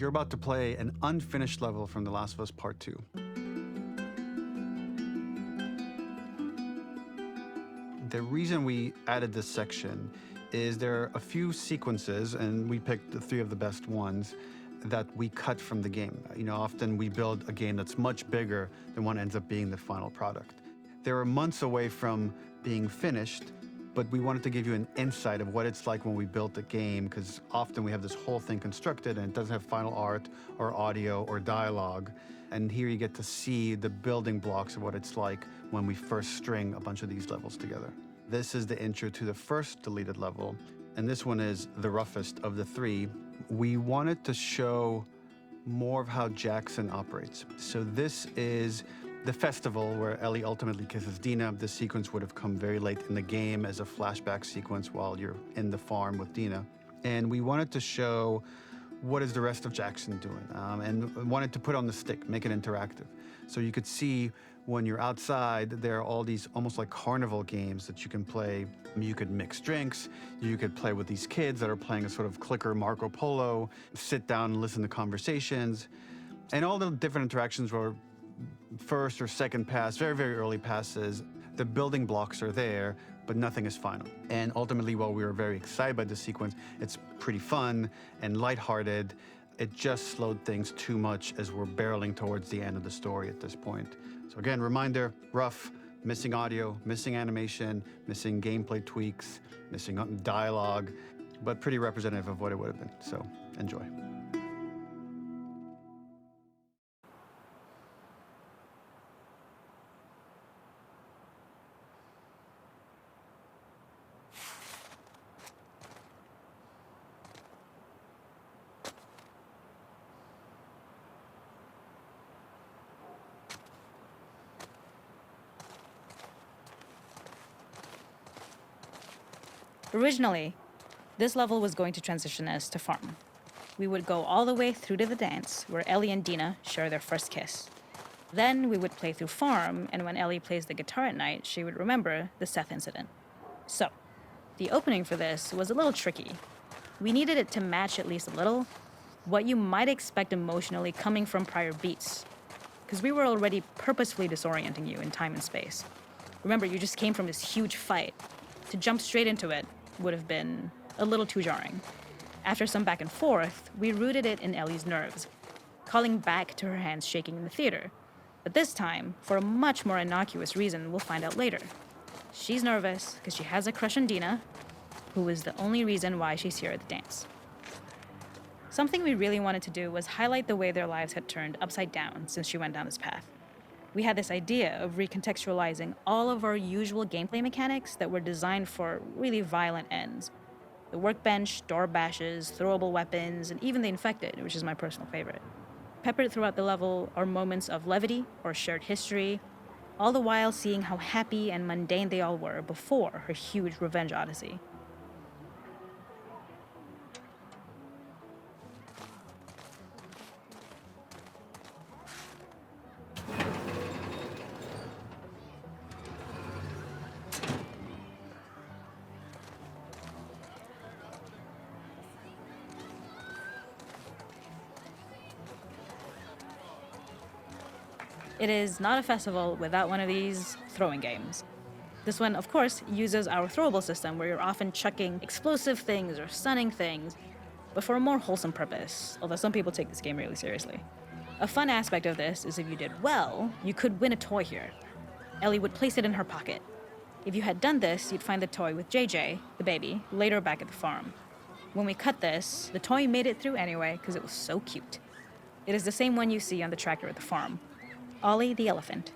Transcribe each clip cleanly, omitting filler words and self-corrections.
You're about to play an unfinished level from The Last of Us Part 2. The reason we added this section is there are a few sequences, and we picked the 3 of the best ones, that we cut from the game. You know, often we build a game that's much bigger than what ends up being the final product. They were months away from being finished, but we wanted to give you an insight of what it's like when we built a game, because often we have this whole thing constructed and it doesn't have final art or audio or dialogue. And here you get to see the building blocks of what it's like when we first string a bunch of these levels together. This is the intro to the first deleted level, and this one is the roughest of the 3. We wanted to show more of how Jackson operates. So this is the festival where Ellie ultimately kisses Dina. This sequence would have come very late in the game as a flashback sequence while you're in the farm with Dina. And we wanted to show what is the rest of Jackson doing, and wanted to put on the stick, make it interactive. So you could see when you're outside, there are all these almost like carnival games that you can play. You could mix drinks, you could play with these kids that are playing a sort of clicker Marco Polo, sit down and listen to conversations. And all the different interactions were first or second pass, very, very early passes. The building blocks are there, but nothing is final. And ultimately, while we were very excited by this sequence, it's pretty fun and lighthearted. It just slowed things too much as we're barreling towards the end of the story at this point. So again, reminder, rough, missing audio, missing animation, missing gameplay tweaks, missing dialogue, but pretty representative of what it would have been. So enjoy. Originally, this level was going to transition us to farm. We would go all the way through to the dance, where Ellie and Dina share their first kiss. Then we would play through farm, and when Ellie plays the guitar at night, she would remember the Seth incident. So, the opening for this was a little tricky. We needed it to match at least a little what you might expect emotionally coming from prior beats, because we were already purposefully disorienting you in time and space. Remember, you just came from this huge fight. To jump straight into it would have been a little too jarring. After some back and forth, we rooted it in Ellie's nerves, calling back to her hands shaking in the theater. But this time, for a much more innocuous reason we'll find out later. She's nervous because she has a crush on Dina, who is the only reason why she's here at the dance. Something we really wanted to do was highlight the way their lives had turned upside down since she went down this path. We had this idea of recontextualizing all of our usual gameplay mechanics that were designed for really violent ends. The workbench, door bashes, throwable weapons, and even the infected, which is my personal favorite. Peppered throughout the level are moments of levity or shared history, all the while seeing how happy and mundane they all were before her huge revenge odyssey. It is not a festival without one of these throwing games. This one, of course, uses our throwable system where you're often chucking explosive things or stunning things, but for a more wholesome purpose, although some people take this game really seriously. A fun aspect of this is if you did well, you could win a toy here. Ellie would place it in her pocket. If you had done this, you'd find the toy with JJ, the baby, later back at the farm. When we cut this, the toy made it through anyway because it was so cute. It is the same one you see on the tractor at the farm. Ollie the elephant.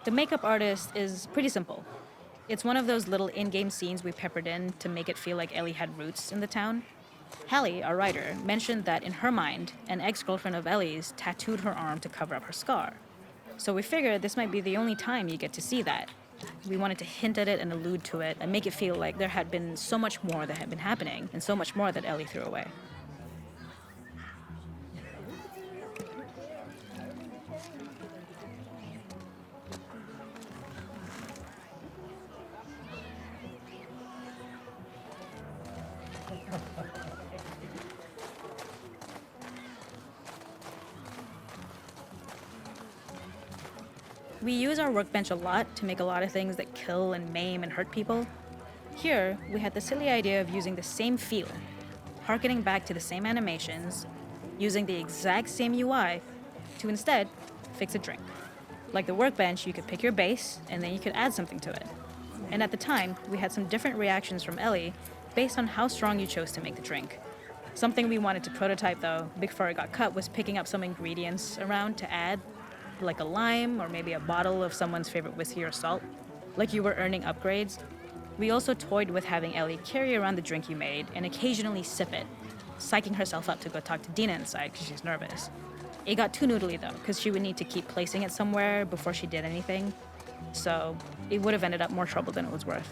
The makeup artist is pretty simple. It's one of those little in-game scenes we peppered in to make it feel like Ellie had roots in the town. Hallie, our writer, mentioned that in her mind, an ex-girlfriend of Ellie's tattooed her arm to cover up her scar. So we figured this might be the only time you get to see that. We wanted to hint at it and allude to it and make it feel like there had been so much more that had been happening and so much more that Ellie threw away. We use our workbench a lot to make a lot of things that kill and maim and hurt people. Here, we had the silly idea of using the same feel, harkening back to the same animations, using the exact same UI to instead fix a drink. Like the workbench, you could pick your base and then you could add something to it. And at the time, we had some different reactions from Ellie based on how strong you chose to make the drink. Something we wanted to prototype though, before it got cut, was picking up some ingredients around to add, like a lime or maybe a bottle of someone's favorite whiskey or salt, like you were earning upgrades. We also toyed with having Ellie carry around the drink you made and occasionally sip it, psyching herself up to go talk to Dina inside because she's nervous. It got too noodly though, because she would need to keep placing it somewhere before she did anything, so it would have ended up more trouble than it was worth.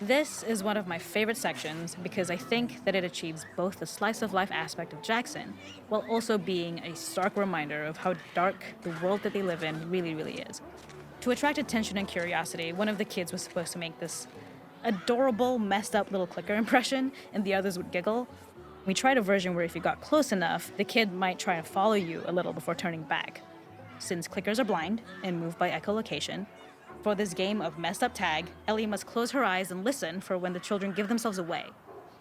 This is one of my favorite sections because I think that it achieves both the slice of life aspect of Jackson while also being a stark reminder of how dark the world that they live in really, really is. To attract attention and curiosity, one of the kids was supposed to make this adorable, messed up little clicker impression and the others would giggle. We tried a version where if you got close enough, the kid might try to follow you a little before turning back. Since clickers are blind and move by echolocation, for this game of messed up tag, Ellie must close her eyes and listen for when the children give themselves away.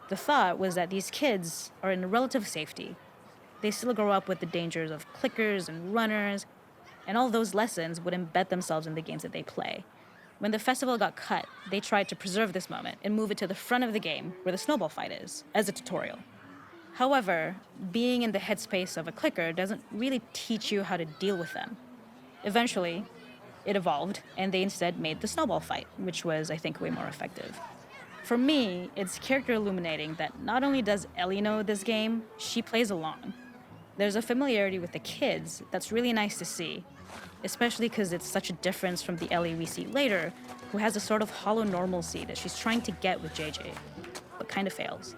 The thought was that these kids are in relative safety. They still grow up with the dangers of clickers and runners, and all those lessons would embed themselves in the games that they play. When the festival got cut, they tried to preserve this moment and move it to the front of the game where the snowball fight is, as a tutorial. However, being in the headspace of a clicker doesn't really teach you how to deal with them. Eventually, it evolved, and they instead made the snowball fight, which was, I think, way more effective. For me, it's character illuminating that not only does Ellie know this game, she plays along. There's a familiarity with the kids that's really nice to see, especially because it's such a difference from the Ellie we see later, who has a sort of hollow normalcy that she's trying to get with JJ, but kind of fails.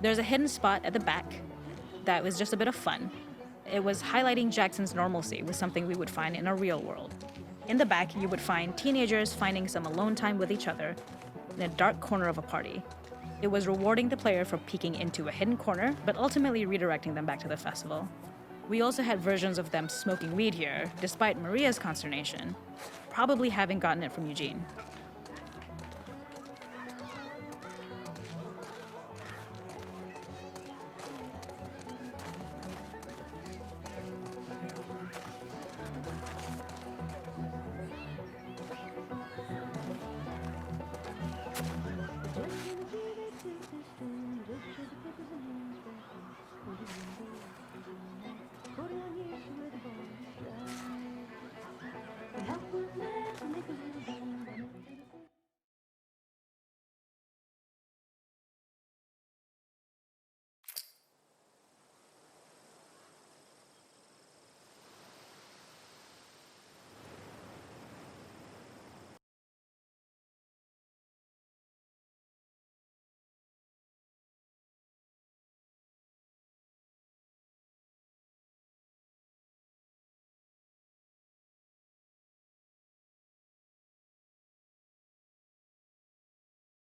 There's a hidden spot at the back that was just a bit of fun. It was highlighting Jackson's normalcy with something we would find in a real world. In the back, you would find teenagers finding some alone time with each other in a dark corner of a party. It was rewarding the player for peeking into a hidden corner, but ultimately redirecting them back to the festival. We also had versions of them smoking weed here, despite Maria's consternation, probably having gotten it from Eugene.